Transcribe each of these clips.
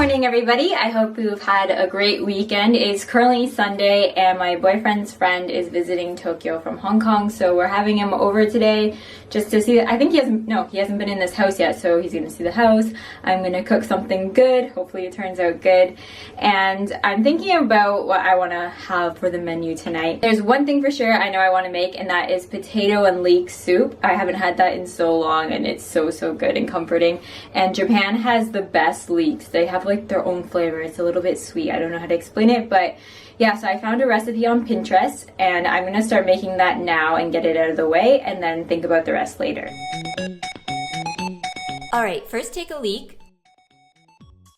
morning, everybody. I hope you've had a great weekend. It's currently Sunday, and my boyfriend's friend is visiting Tokyo from Hong Kong, so we're having him over today just to see. I think he hasn't been in this house yet, so he's gonna see the house. I'm gonna cook something good. Hopefully it turns out good. And I'm thinking about what I wanna have for the menu tonight. There's one thing for sure I know I wanna make, and that is potato and leek soup. I haven't had that in so long, and it's so good and comforting. And Japan has the best leeks. They have like their own flavor. It's a little bit sweet. I don't know how to explain it, but yeah, so I found a recipe on Pinterest, and I'm gonna start making that now and get it out of the way, and then think about the rest later. Alright, first take a leek.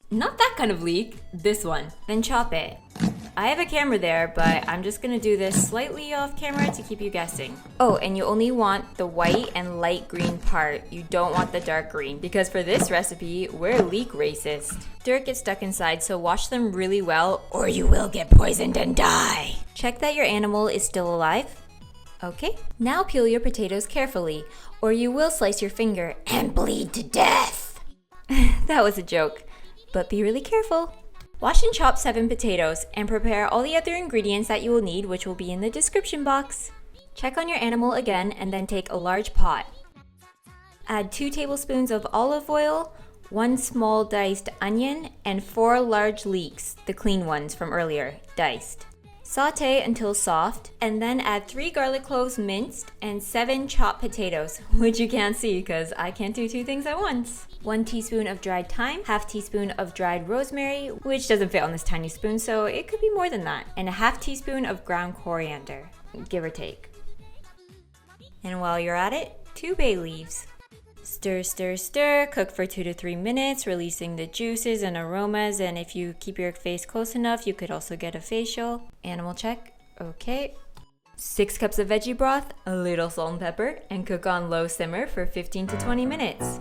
Not that kind of leek, this one. Then chop it. I have a camera there, but I'm just gonna do this slightly off camera to keep you guessing. Oh, and you only want the white and light green part. You don't want the dark green, because for this recipe, we're leek racist. Dirt gets stuck inside, so wash them really well, or you will get poisoned and die. Check that your animal is still alive. Okay, now peel your potatoes carefully, or you will slice your finger and bleed to death. That was a joke, but be really careful. Wash and chop 7 potatoes and prepare all the other ingredients that you will need, which will be in the description box. Check on your animal again and then take a large pot. Add 2 tablespoons of olive oil, 1 small diced onion, and 4 large leeks, the clean ones from earlier, diced. Saute until soft, and then add 3 garlic cloves minced and 7 chopped potatoes, which you can't see because I can't do 2 things at once. 1 teaspoon of dried thyme, half teaspoon of dried rosemary, which doesn't fit on this tiny spoon, so it could be more than that, and a half teaspoon of ground coriander, give or take. And while you're at it, 2 bay leaves. Stir, stir, stir, cook for 2 to 3 minutes, releasing the juices and aromas, and if you keep your face close enough, you could also get a facial. Animal check, okay. 6 cups of veggie broth, a little salt and pepper, and cook on low simmer for 15 to 20 minutes.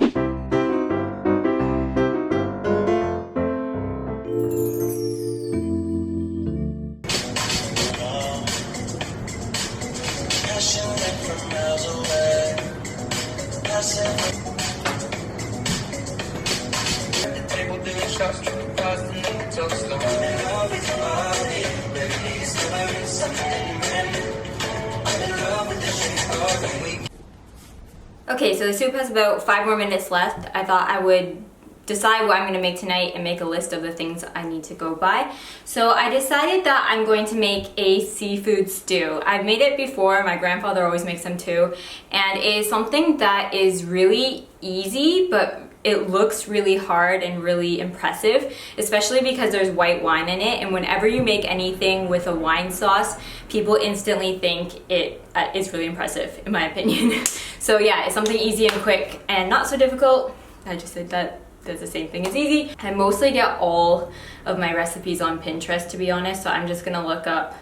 Okay, so the soup has about 5 more minutes left. I thought I would decide what I'm going to make tonight and make a list of the things I need to go buy. So I decided that I'm going to make a seafood stew. I've made it before, my grandfather always makes them too, and it is something that is really easy, but it looks really hard and really impressive, especially because there's white wine in it, and whenever you make anything with a wine sauce, people instantly think it is really impressive, in my opinion. So yeah, it's something easy and quick and not so difficult. I just said that does the same thing as easy. I mostly get all of my recipes on Pinterest, to be honest, so I'm just gonna look up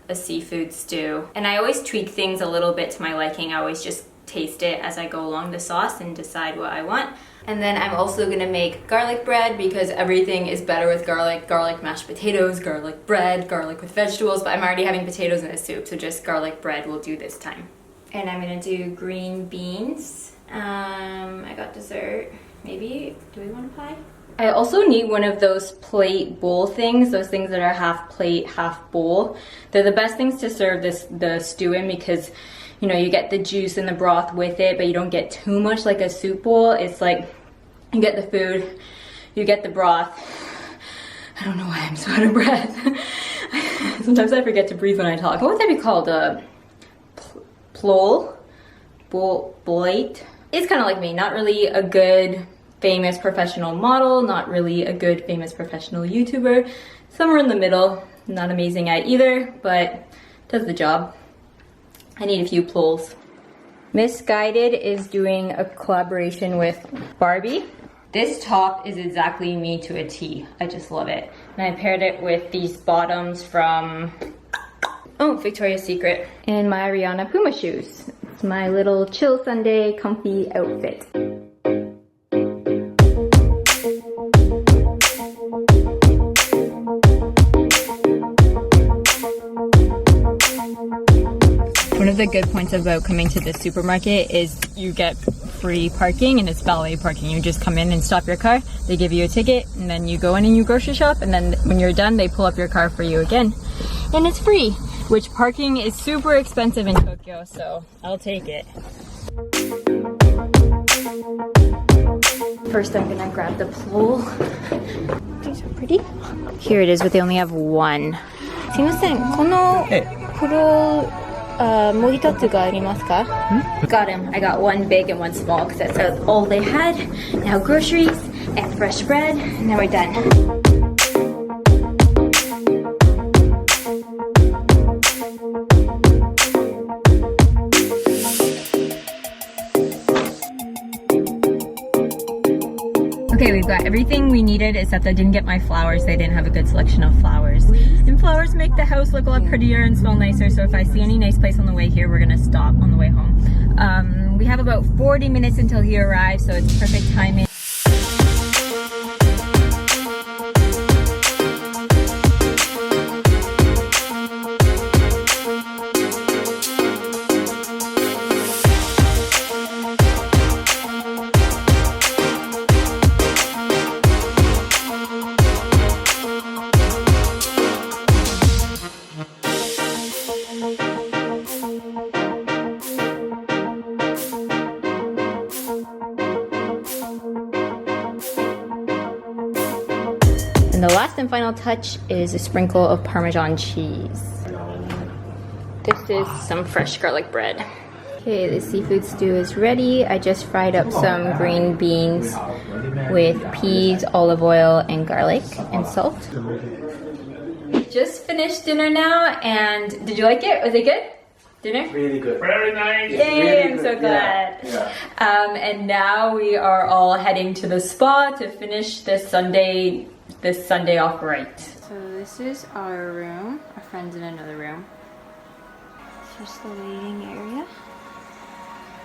a seafood stew. And I always tweak things a little bit to my liking. I always just taste it as I go along the sauce and decide what I want. And then I'm also gonna make garlic bread because everything is better with garlic. Garlic mashed potatoes, garlic bread, garlic with vegetables, but I'm already having potatoes in the soup, so just garlic bread will do this time. And I'm gonna do green beans. I got dessert. Maybe, do we want a pie? I also need one of those plate bowl things, those things that are half plate, half bowl. They're the best things to serve the stew in because, you know, you get the juice and the broth with it, but you don't get too much like a soup bowl. It's like, you get the food, you get the broth. I don't know why I'm so out of breath. Sometimes I forget to breathe when I talk. What would that be called? Plate? It's kind of like me, not really a good famous professional model, not really a good famous professional YouTuber, somewhere in the middle, not amazing at either, but does the job. I need a few plols. Missguided is doing a collaboration with Barbie. This top is exactly me to a T. I just love it. And I paired it with these bottoms from, Victoria's Secret, and my Ariana Puma shoes. It's my little chill Sunday comfy outfit. One of the good points about coming to the supermarket is you get free parking and it's valet parking. You just come in and stop your car, they give you a ticket, and then you go in and you grocery shop, and then when you're done, they pull up your car for you again. And it's free, which parking is super expensive in Tokyo, so I'll take it. First, I'm gonna grab the pole. These are pretty. Here it is, but they only have one. すいません、この黒モリカツがありますか? Got him. I got one big and one small because that's all they had. Now groceries and fresh bread, and then we're done. Okay, we've got everything we needed except I didn't get my flowers. They didn't have a good selection of flowers. And flowers make the house look a lot prettier and smell nicer. So if I see any nice place on the way here, we're gonna stop on the way home. We have about 40 minutes until he arrives, so it's perfect timing. And the last and final touch is a sprinkle of Parmesan cheese. This is some fresh garlic bread. Okay, the seafood stew is ready. I just fried up some green beans with peas, olive oil, and garlic and salt. Just finished dinner now, and did you like it? Was it good? Dinner? Really good. Very nice. Yay, really I'm so glad. Yeah. And now we are all heading to the spa to finish this Sunday off right. So this is our room. Our friend's in another room. It's just the waiting area.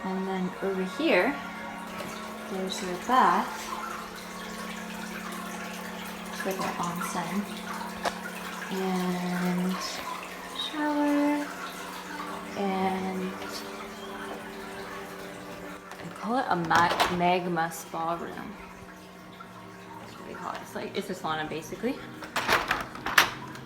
And then over here, there's the bath. It's like an onsen. And shower. And I call it a magma spa room. It's really hot. It's a sauna basically.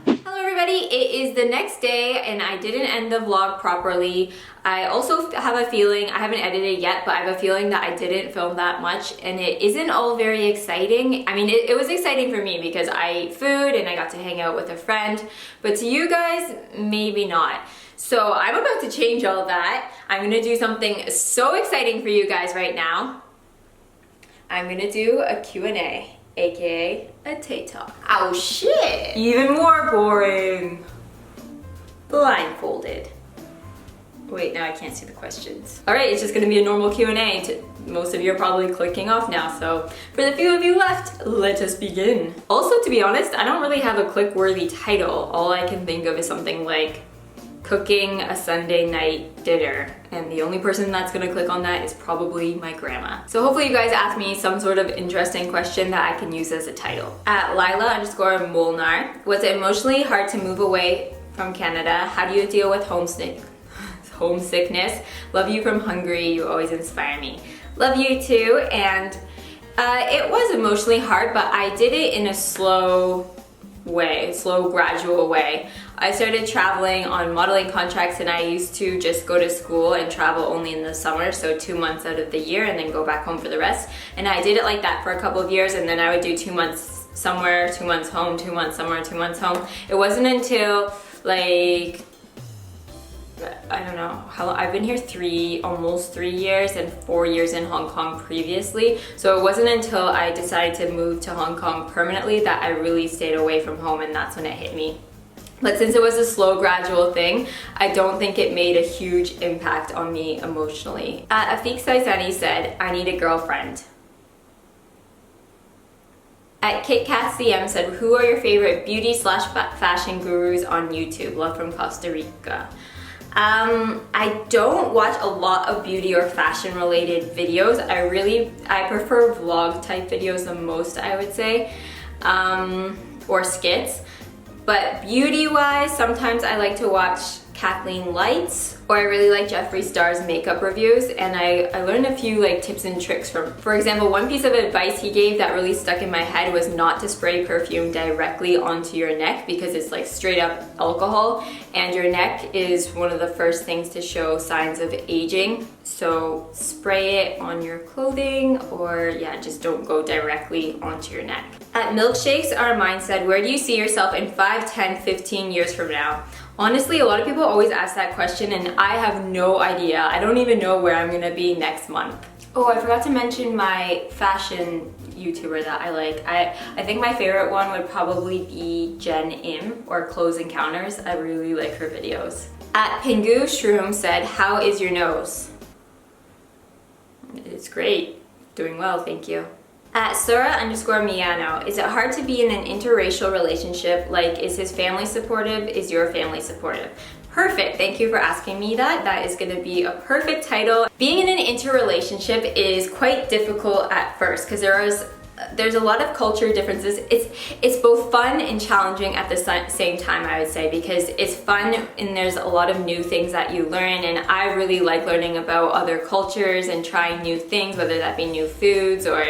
Hello everybody, it is the next day and I didn't end the vlog properly. I also have a feeling, I haven't edited yet, but I have a feeling that I didn't film that much and it isn't all very exciting. I mean, it was exciting for me because I ate food and I got to hang out with a friend, but to you guys, maybe not. So I'm about to change all that. I'm gonna do something so exciting for you guys right now. I'm gonna do a Q&A, aka a Tay Talk. Oh shit! Even more boring. Blindfolded. Wait, now I can't see the questions. All right, it's just gonna be a normal Q&A. Most of you are probably clicking off now, so for the few of you left, let us begin. Also, to be honest, I don't really have a click-worthy title. All I can think of is something like cooking a Sunday night dinner, and the only person that's gonna click on that is probably my grandma. So hopefully you guys ask me some sort of interesting question that I can use as a title. At Lila_Molnar, was it emotionally hard to move away from Canada? How do you deal with homesickness? Love you from Hungary, you always inspire me. Love you too, and it was emotionally hard, but I did it in a slow, gradual way. I started traveling on modeling contracts and I used to just go to school and travel only in the summer, so 2 months out of the year and then go back home for the rest. And I did it like that for a couple of years and then I would do 2 months somewhere, 2 months home, 2 months somewhere, 2 months home. It wasn't until like, I don't know how long, I've been here almost 3 years and 4 years in Hong Kong previously. So it wasn't until I decided to move to Hong Kong permanently that I really stayed away from home, and that's when it hit me. But since it was a slow, gradual thing, I don't think it made a huge impact on me emotionally. Afik Saisani said, I need a girlfriend. At KitKatCM said, who are your favorite beauty/fashion gurus on YouTube? Love from Costa Rica. I don't watch a lot of beauty or fashion related videos. I prefer vlog type videos the most, I would say, or skits. But beauty wise, sometimes I like to watch Kathleen Lights, or I really like Jeffree Star's makeup reviews, and I learned a few like tips and tricks from. For example, one piece of advice he gave that really stuck in my head was not to spray perfume directly onto your neck because it's like straight up alcohol, and your neck is one of the first things to show signs of aging. So spray it on your clothing, or yeah, just don't go directly onto your neck. At Milkshakes Are a Mindset, where do you see yourself in 5, 10, 15 years from now? Honestly, a lot of people always ask that question and I have no idea. I don't even know where I'm gonna be next month. Oh, I forgot to mention my fashion YouTuber that I like. I think my favorite one would probably be Jen Im, or Clothes Encounters. I really like her videos. At Pingu Shroom said, how is your nose? It's great. Doing well, thank you. At Sura_Miyano, is it hard to be in an interracial relationship? Like, is his family supportive? Is your family supportive? Perfect, thank you for asking me that. That is gonna be a perfect title. Being in an interrelationship is quite difficult at first because there's a lot of culture differences. It's both fun and challenging at the same time, I would say, because it's fun and there's a lot of new things that you learn, and I really like learning about other cultures and trying new things, whether that be new foods or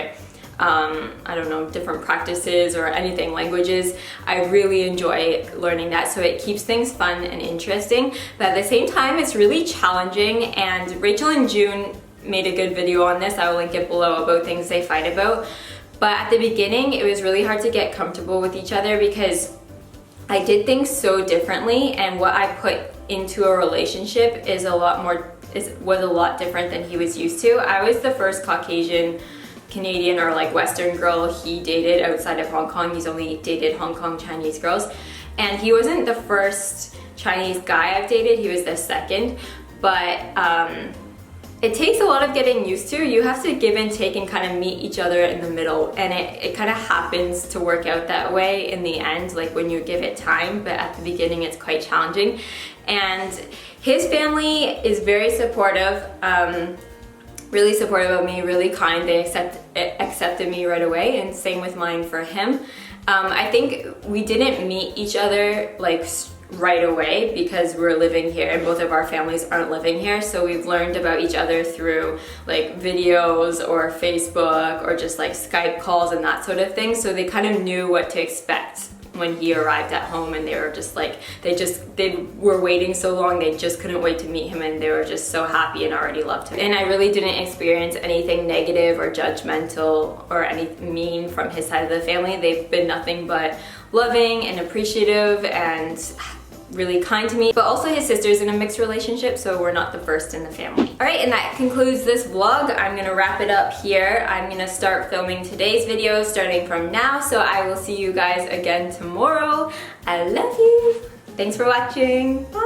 I don't know, different practices or anything, languages. I really enjoy learning that, so it keeps things fun and interesting, but at the same time it's really challenging. And Rachel and June made a good video on this, I will link it below, about things they fight about. But at the beginning it was really hard to get comfortable with each other because I did things so differently, and what I put into a relationship was a lot different than he was used to. I was the first Caucasian Canadian or like Western girl he dated outside of Hong Kong. He's only dated Hong Kong Chinese girls, and he wasn't the first Chinese guy I've dated, he was the second. But it takes a lot of getting used to. You have to give and take and kind of meet each other in the middle, and it kind of happens to work out that way in the end, like when you give it time, but at the beginning it's quite challenging. And his family is very supportive, really supportive of me, really kind. They accepted me right away, and same with mine for him. I think we didn't meet each other like right away because we're living here and both of our families aren't living here, so we've learned about each other through like videos or Facebook or just like Skype calls and that sort of thing, so they kind of knew what to expect when he arrived at home, and they were just like, they were waiting so long, they just couldn't wait to meet him, and they were just so happy and already loved him. And I really didn't experience anything negative or judgmental or any mean from his side of the family. They've been nothing but loving and appreciative and really kind to me. But also his sister's in a mixed relationship, so we're not the first in the family. Alright, and that concludes this vlog. I'm gonna wrap it up here. I'm gonna start filming today's video starting from now, so I will see you guys again tomorrow. I love you. Thanks for watching. Bye.